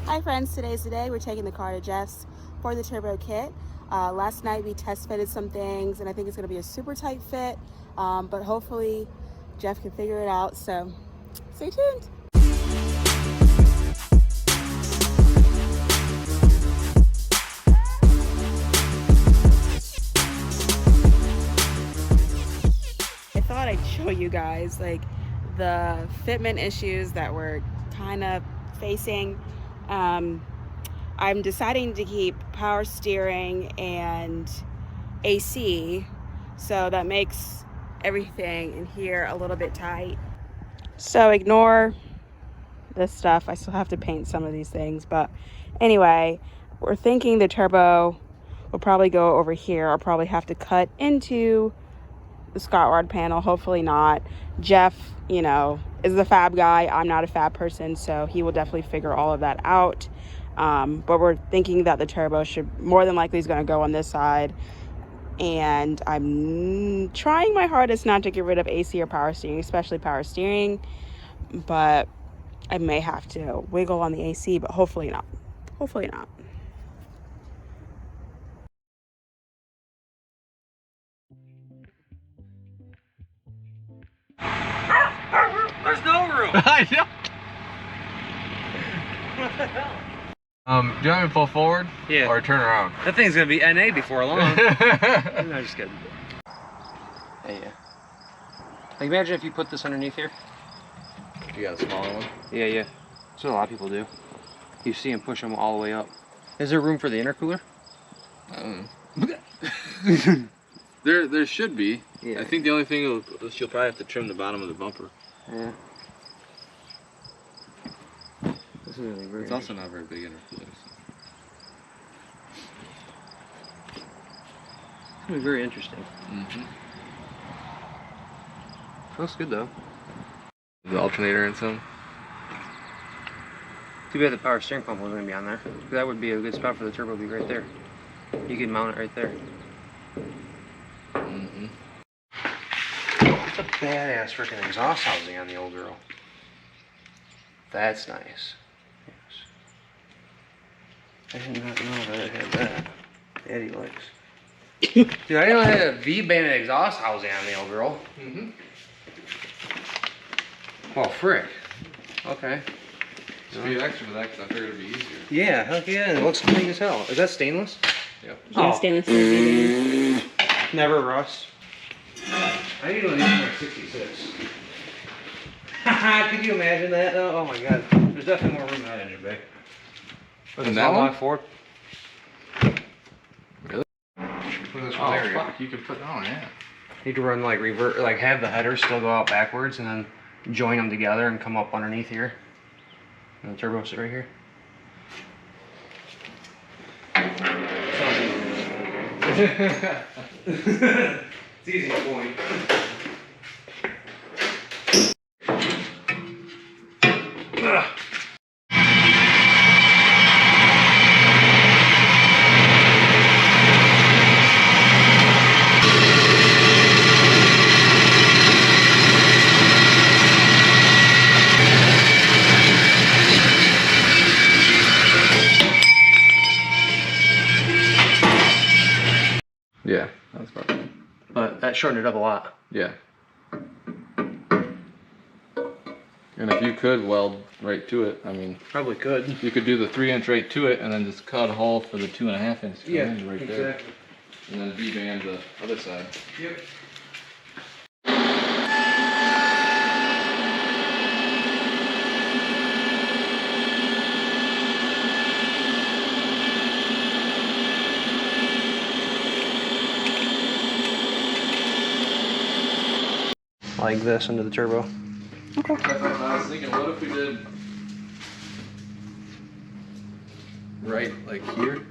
Hi friends, today's the day. We're taking the car to Jeff's for the turbo kit. Last night we test fitted some things and I think it's going to be a super tight fit, but hopefully Jeff can figure it out, so stay tuned. I thought I'd show you guys like the fitment issues that we're kind of facing. I'm deciding to keep power steering and AC, so that makes everything in here a little bit tight. So ignore this stuff. I still have to paint some of these things, but anyway, we're thinking the turbo will probably go over here. I'll probably have to cut into the Scott rod panel, hopefully not. Jeff, you know, is the fab guy. I'm not a fab person, so he will definitely figure all of that out. But we're thinking that the turbo should more than likely is going to go on this side, and I'm trying my hardest not to get rid of AC or power steering, especially power steering, but I may have to wiggle on the AC, but hopefully not. Hopefully not. There's no room. I know. What the hell? Do you want me to pull forward? Yeah. Or turn around? That thing's gonna be NA before long. No, just kidding. Hey, yeah. Like, imagine if you put this underneath here. You got a smaller one? Yeah. That's what a lot of people do. You see them push them all the way up. Is there room for the intercooler? I don't know. there should be. Yeah. I think the only thing is she'll probably have to trim the bottom of the bumper. Yeah. This is really very. It's also not very big intercooler. So. It's gonna be very interesting. Looks good though. The alternator and some. Too bad the power steering pump wasn't gonna be on there. That would be a good spot for the turbo to be right there. You could mount it right there. It's a badass freaking exhaust housing on the old girl. That's nice. Yes. I did not know that it had that. Daddy likes. Dude, I didn't know it had a V-banded exhaust housing on the old girl. Well, frick. Okay. Just be extra for that because I figured it'd be easier. Yeah, heck yeah, it looks clean as hell. Is that stainless? Yep. Yeah, stainless steel. Never rust. I need one of these for like 66. Could you imagine that though? Oh my god. There's definitely more room in that engine bay. In that one? Ford. Really? Put this Oh, there. fuck. You could put, oh yeah. You could run like revert, like have the header still go out backwards and then join them together and come up underneath here. And the turbo sit right here. It's easy point. Yeah, that's perfect. But that shortened it up a lot. Yeah. And if you could weld right to it, I mean, Probably could. you could do the 3-inch right to it and then just cut a hole for the 2.5-inch right there. Exactly. And then V-band the other side. Yep. Like this into the turbo. I was thinking, what if we did right like here?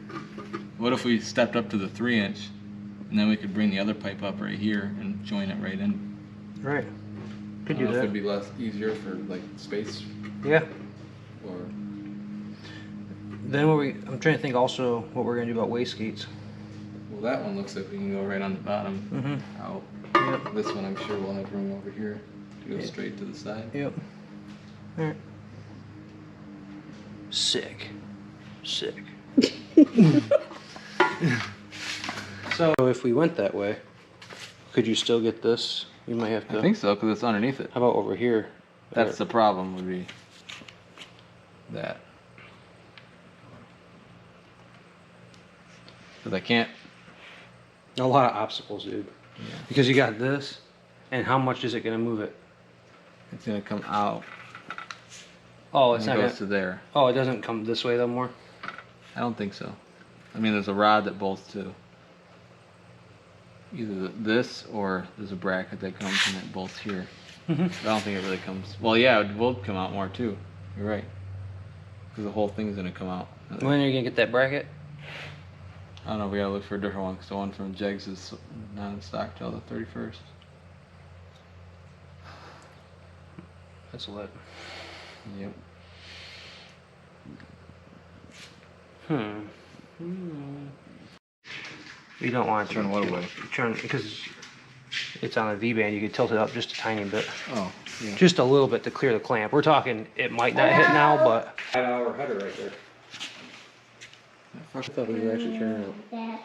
What if we stepped up to the 3-inch and then we could bring the other pipe up right here and join it right in? Right. Could I do don't know if that. it'd be easier for like space Yeah. or. Then I'm trying to think also what we're gonna do about wastegates. Well, that one looks like we can go right on the bottom out. Yep. This one I'm sure we'll have room over here to go straight to the side. Yep. Alright. Sick. Sick. So if we went that way, could you still get this? You might have to. I think so, because it's underneath it. How about over here? That's the problem, would be that. Because I can't. A lot of obstacles, dude. Yeah. Because you got this, and how much is it gonna move it? It's gonna come out. Oh, it's and not it gonna. goes to there. Oh, it doesn't come this way no more. I don't think so. I mean, there's a rod that bolts to either this or there's a bracket that comes and it bolts here. Mm-hmm. I don't think it really comes. Well, yeah, it will come out more too. You're right. Because the whole thing's gonna come out. When are you gonna get that bracket? I don't know. We gotta look for a different one because the one from Jegs is not in stock till the 31st. That's lit. Yep. You don't want to Turn what away? Turn because it's on a V-band. You could tilt it up just a tiny bit. Oh, yeah. Just a little bit to clear the clamp. We're talking. It might not hit now, but 5-hour header right there. I thought we were actually turning out.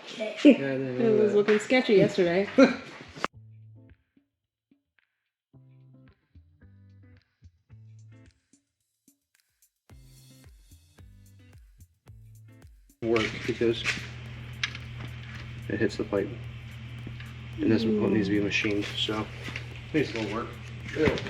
It was looking sketchy yesterday. Work because it hits the pipe. And this needs to be machined, so needs a little work. A little bit.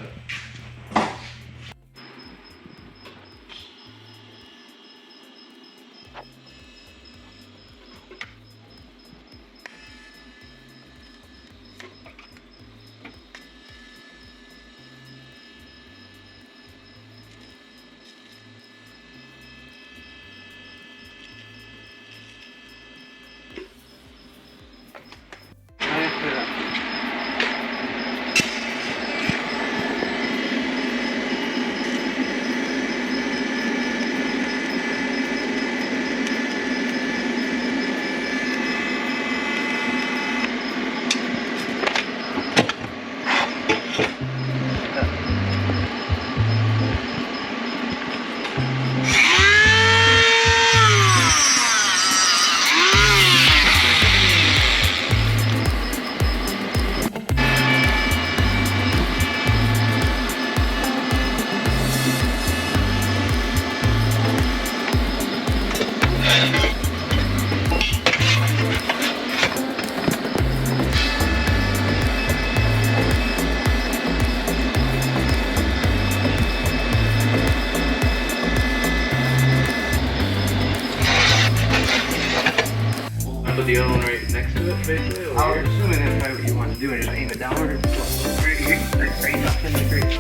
Put the other one right next to it, basically? I was assuming that's probably what you want to do, and just aim it downward. Right here, right up in the grate.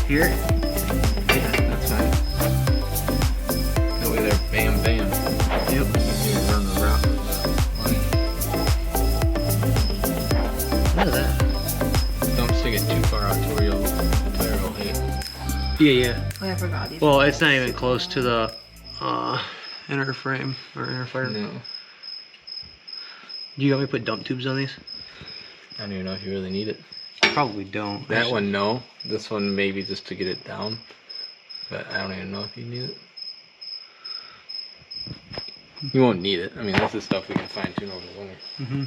Here? Yeah, that's fine. That way there, bam, bam. Yep. You can run the route. Look at that. Don't stick it too far out to where the tire will hit. Yeah. Oh, I forgot. Well, it's not even close to the inner frame or inner fire. No. Do you want me to put dump tubes on these? I don't even know if you really need it. Probably don't. That actually. one, no. This one, maybe just to get it down. But I don't even know if you need it. You won't need it. I mean, this is stuff we can fine tune over the winter. Mm-hmm.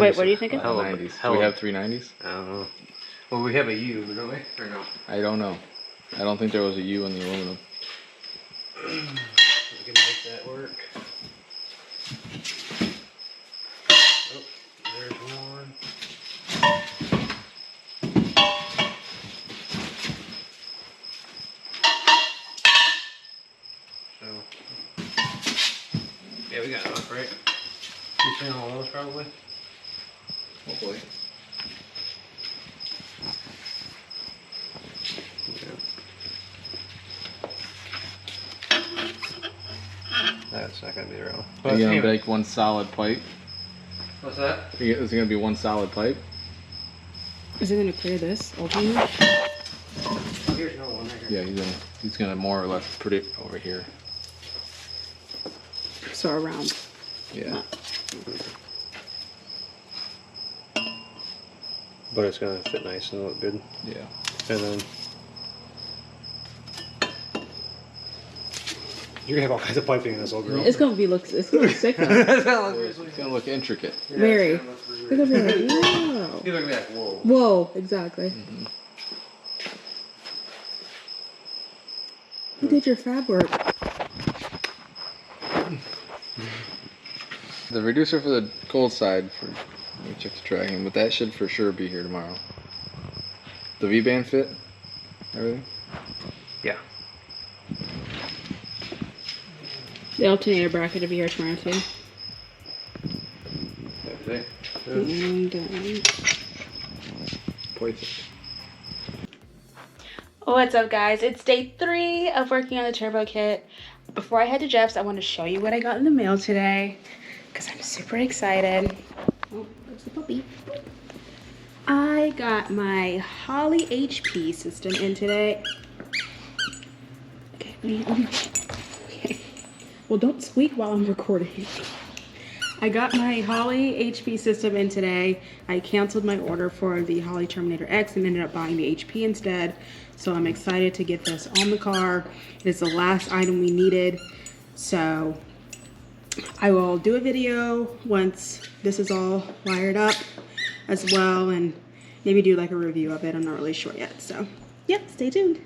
Wait, what are you thinking? 90s. We have 390s? I don't know. Well, we have a U, don't we? Or no? I don't know. I don't think there was a U on the aluminum. We can make that work. Oh, there's one. So, yeah, we got enough, right? You seen all those probably? Hopefully. That's not gonna be the right one. Are you gonna make one solid pipe? What's that? Is it gonna be one solid pipe? Is it going to clear this ultimately? Oh, here's another one right here. Yeah, he's gonna more or less put it over here. So around. Yeah. But it's gonna fit nice and look good. Yeah. And then You're gonna have all kinds of piping in this old girl. It's gonna look sick though. It's gonna look intricate. Very. It's gonna be like, wow. You're gonna be like, whoa. Whoa, exactly. You did your fab work. The reducer for the cold side, let me check the tracking, but that should for sure be here tomorrow. The V-band fit? Everything? Yeah. The alternator bracket will be here tomorrow too. Everything? And, Points. what's up guys? It's day 3 of working on the turbo kit. Before I head to Jeff's, I want to show you what I got in the mail today because I'm super excited. Oh, there's the puppy. I got my Holley HP system in today. Okay, okay. Well, don't squeak while I'm recording. I got my Holley HP system in today. I canceled my order for the Holley Terminator X and ended up buying the HP instead. So I'm excited to get this on the car. It's the last item we needed. So I will do a video once this is all wired up as well, and maybe do like a review of it. I'm not really sure yet. So yep, stay tuned.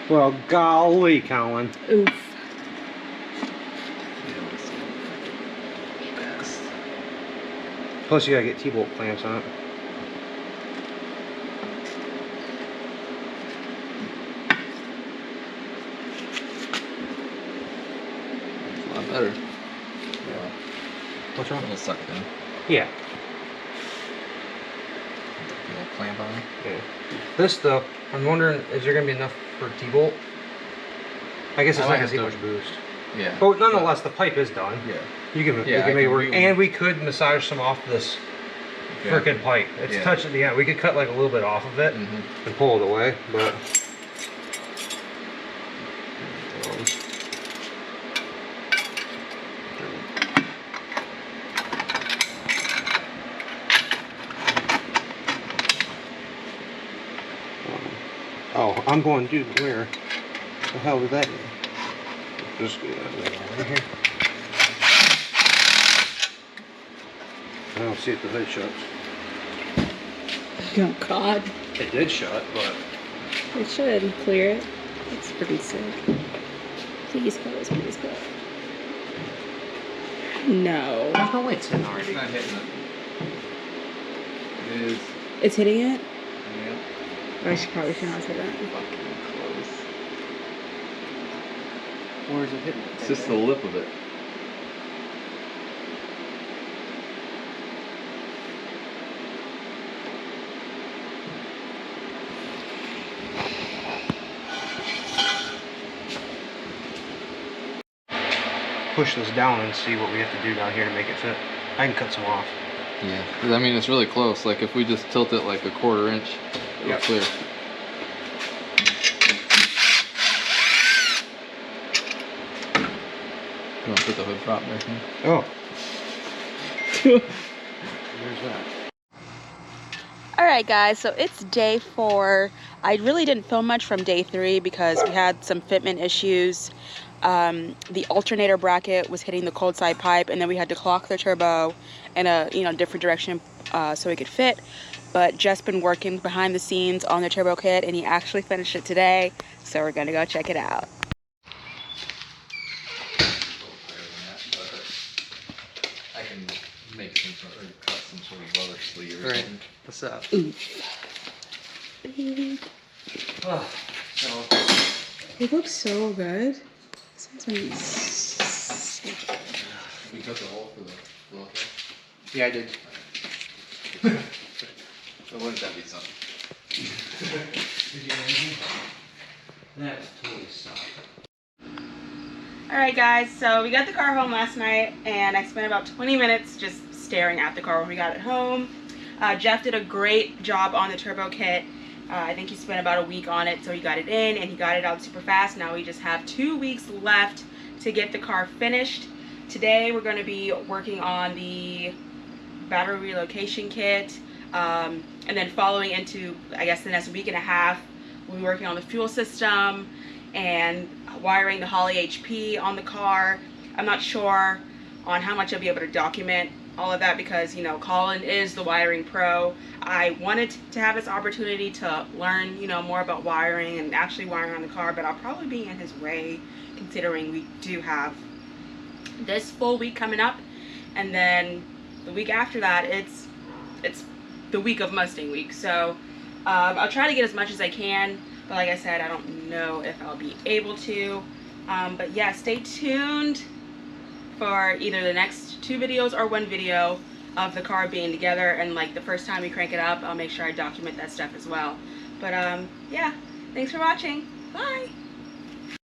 Well, golly, Colin. Oof. Plus, you gotta get T-bolt clamps on it. It's a lot better. Yeah. What's wrong? It'll suck in. Yeah. A little clamp on it. Yeah. This though, I'm wondering, is there gonna be enough for T-bolt? I guess it's not gonna see much boost. Yeah. But nonetheless, the pipe is done. Yeah. You can make it work, and we could massage some off this frickin' pipe. It's touched at the end. We could cut like a little bit off of it and pull it away, but. Oh, I'm going, dude, where the hell did that go? Just get that over here. I don't see if the hood shuts. Oh God. It did shut, but It should clear it. It's pretty sick. Please close, please close. No. there's no way it's in already. It's not hitting it. It is. It's hitting it? Yeah. I probably should not say that. Fucking close. Where is it hitting? It's just the lip of it. Push this down and see what we have to do down here to make it fit. I can cut some off. Yeah. 'Cause I mean, it's really close. Like if we just tilt it like a 1/4 inch, it'll clear. You want to put the hood prop back in? Oh. There's that. Alright guys, so it's day 4. I really didn't film much from day 3 because we had some fitment issues. The alternator bracket was hitting the cold side pipe, and then we had to clock the turbo in a different direction so it could fit. But Jeff's been working behind the scenes on the turbo kit, and he actually finished it today, so we're gonna go check it out. I can make some sort of cut some sort of rubber sleeve or Right. something. What's up? Oh, it looks so good. We cut the hole for the blow hole. Yeah, I did. So wouldn't that be something? That was totally stopped. Alright guys, so we got the car home last night, and I spent about 20 minutes just staring at the car when we got it home. Jeff did a great job on the turbo kit. I think he spent about a week on it, so he got it in and he got it out super fast. Now we just have 2 weeks left to get the car finished. Today we're going to be working on the battery relocation kit. And then following into, I guess, the next week and a half, we'll be working on the fuel system and wiring the Holley HP on the car. I'm not sure on how much I'll be able to document all of that because, you know, Colin is the wiring pro. I wanted to have this opportunity to learn, you know, more about wiring and actually wiring on the car, but I'll probably be in his way considering we do have this full week coming up, and then the week after that it's the week of Mustang Week. So I'll try to get as much as I can, but like I said, I don't know if I'll be able to. But yeah, stay tuned for either the next 2 videos or 1 video of the car being together, and like the first time we crank it up, I'll make sure I document that stuff as well. But yeah, thanks for watching. Bye.